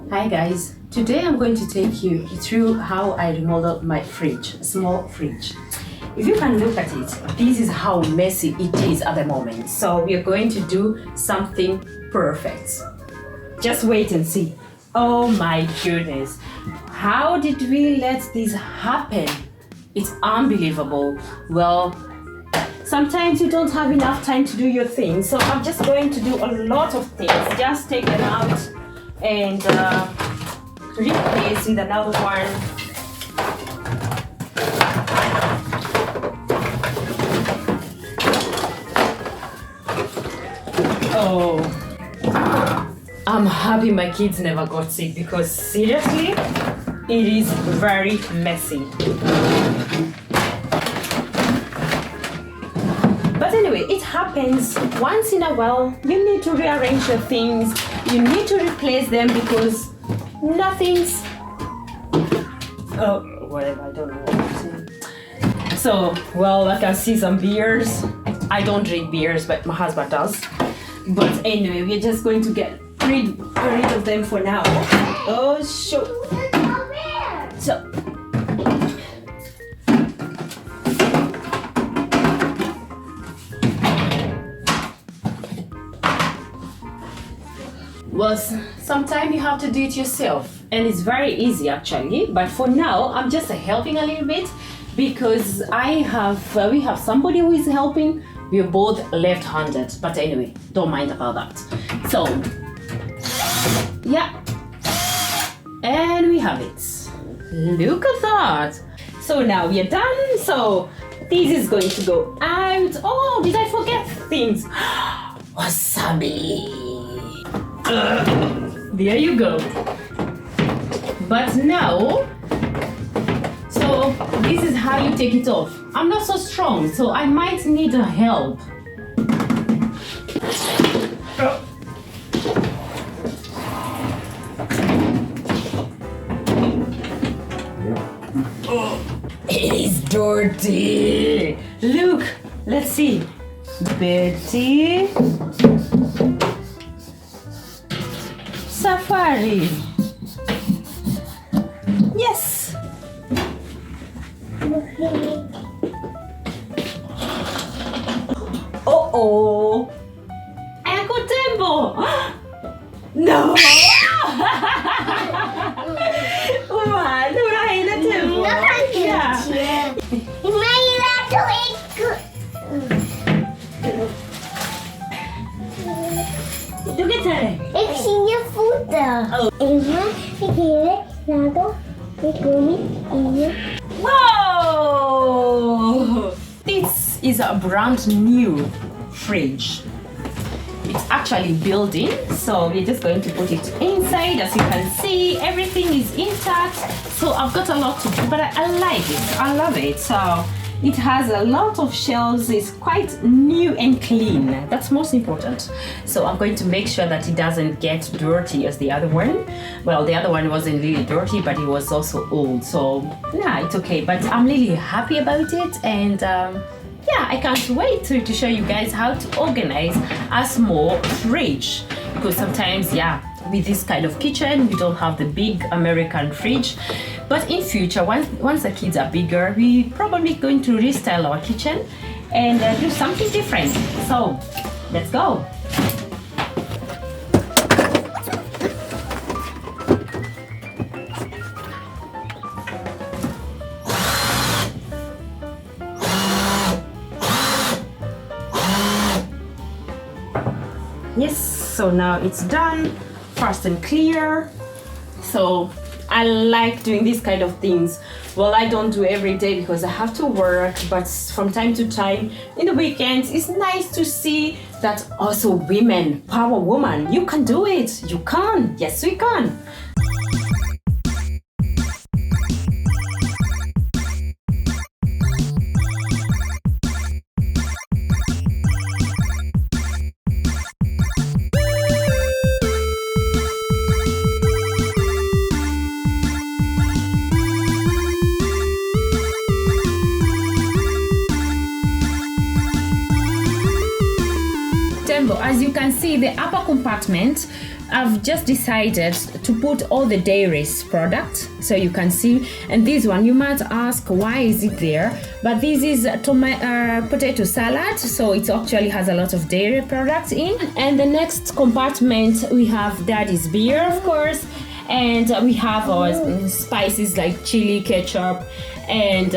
Hi guys, today I'm going to take you through how I remodeled my fridge, a small fridge. If you can look at it, this is how messy it is at the moment. So we are going to do something perfect. Just wait and see. Oh my goodness, how did we let this happen? It's unbelievable. Well, sometimes you don't have enough time to do your thing, so I'm just going to do a lot of things. Just take them out and replace with another one. Oh, I'm happy my kids never got sick because seriously, it is very messy. But anyway, it happens once in a while. You need to rearrange your things. You need to replace them because nothing's... Oh, whatever, I don't know what I'm saying. So, well, I can see some beers. I don't drink beers, but my husband does. But anyway, we're just going to get rid of them for now. Oh, sure. So... Well, sometimes you have to do it yourself, and it's very easy actually. But for now, I'm just helping a little bit because we have somebody who is helping. We are both left-handed, but anyway, don't mind about that. So, yeah, and we have it. Look at that. So now we are done. So this is going to go out. Oh, did I forget things? Wasabi. There you go. But now, so this is how you take it off. I'm not so strong, so I might need help. It is dirty. Look, let's see. Betty. Safari. Yes. Oh. Ecco tempo. No. Wah, allora hai da tempo. Look at her. Ik zie je voeten. Whoa! This is a brand new fridge. It's actually built-in, so we're just going to put it inside. As you can see, everything is intact. So I've got a lot to do, but I like it. I love it. So it has a lot of shelves. It's quite new and clean. That's most important. So I'm going to make sure that it doesn't get dirty as the other one. Well, the other one wasn't really dirty, but it was also old. So yeah, it's okay. But I'm really happy about it. And yeah, I can't wait to show you guys how to organize a small fridge. Because sometimes, yeah, with this kind of kitchen, we don't have the big American fridge. But in future, once the kids are bigger, we probably going to restyle our kitchen and do something different. So let's go. Yes, so now it's done, fast and clear. So I like doing these kind of things. Well, I don't do every day because I have to work, but from time to time in the weekends, it's nice to see that also women, power woman, you can do it. You can. Yes, we can. As you can see, the upper compartment I've just decided to put all the dairy products so you can see. And this one, you might ask why is it there, but this is potato salad, so it actually has a lot of dairy products in. And the next compartment we have daddy's beer, of course, and we have our spices like chili, ketchup, and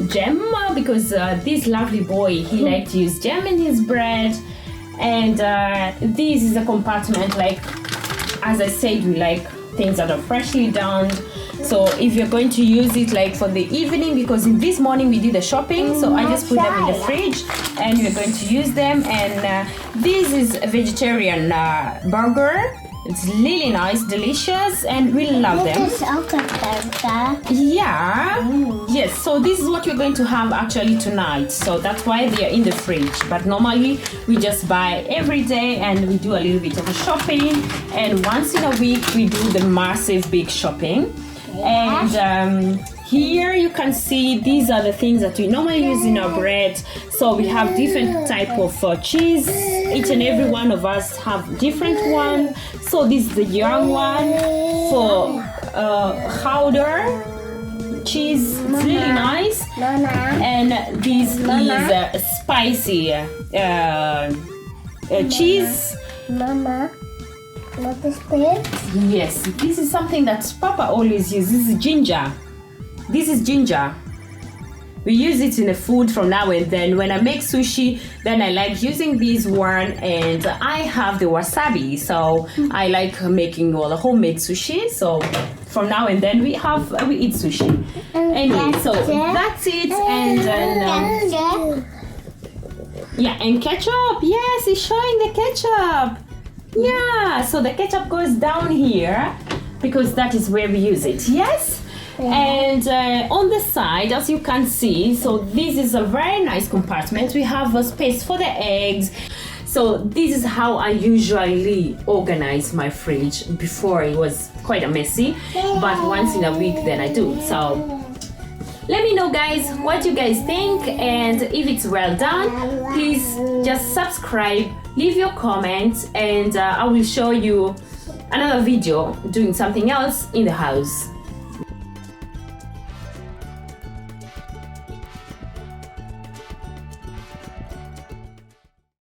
jam, because this lovely boy, he liked to use jam in his bread. And this is a compartment, like as I said, we like things that are freshly done. So if you're going to use it like for the evening, because in this morning we did the shopping, so I just put them in the fridge and we're going to use them. And this is a vegetarian burger. It's really nice, delicious, and we love them. Yeah. Yes, so this is what we're going to have actually tonight. So that's why they are in the fridge. But normally we just buy every day and we do a little bit of a shopping. And once in a week we do the massive big shopping. And here you can see these are the things that we normally use in our bread. So we have different type of cheese. Each and every one of us have different one. So this is the young one for chowder cheese. It's really nice. And this is spicy cheese. Mama, what is this? Yes, this is something that Papa always uses. This is ginger. This is ginger. We use it in the food from now and then. When I make sushi, then I like using this one, and I have the wasabi, so I like making all the homemade sushi. So from now and then we eat sushi. Anyway, so that's it. And then yeah, and ketchup. Yes, it's showing the ketchup. Yeah, so the ketchup goes down here because that is where we use it. Yes. And on the side, as you can see, so this is a very nice compartment. We have a space for the eggs. So this is how I usually organize my fridge. Before it was quite a messy, but once in a week then I do. So let me know, guys, what you guys think, and if it's well done, please just subscribe, leave your comments, and I will show you another video doing something else in the house.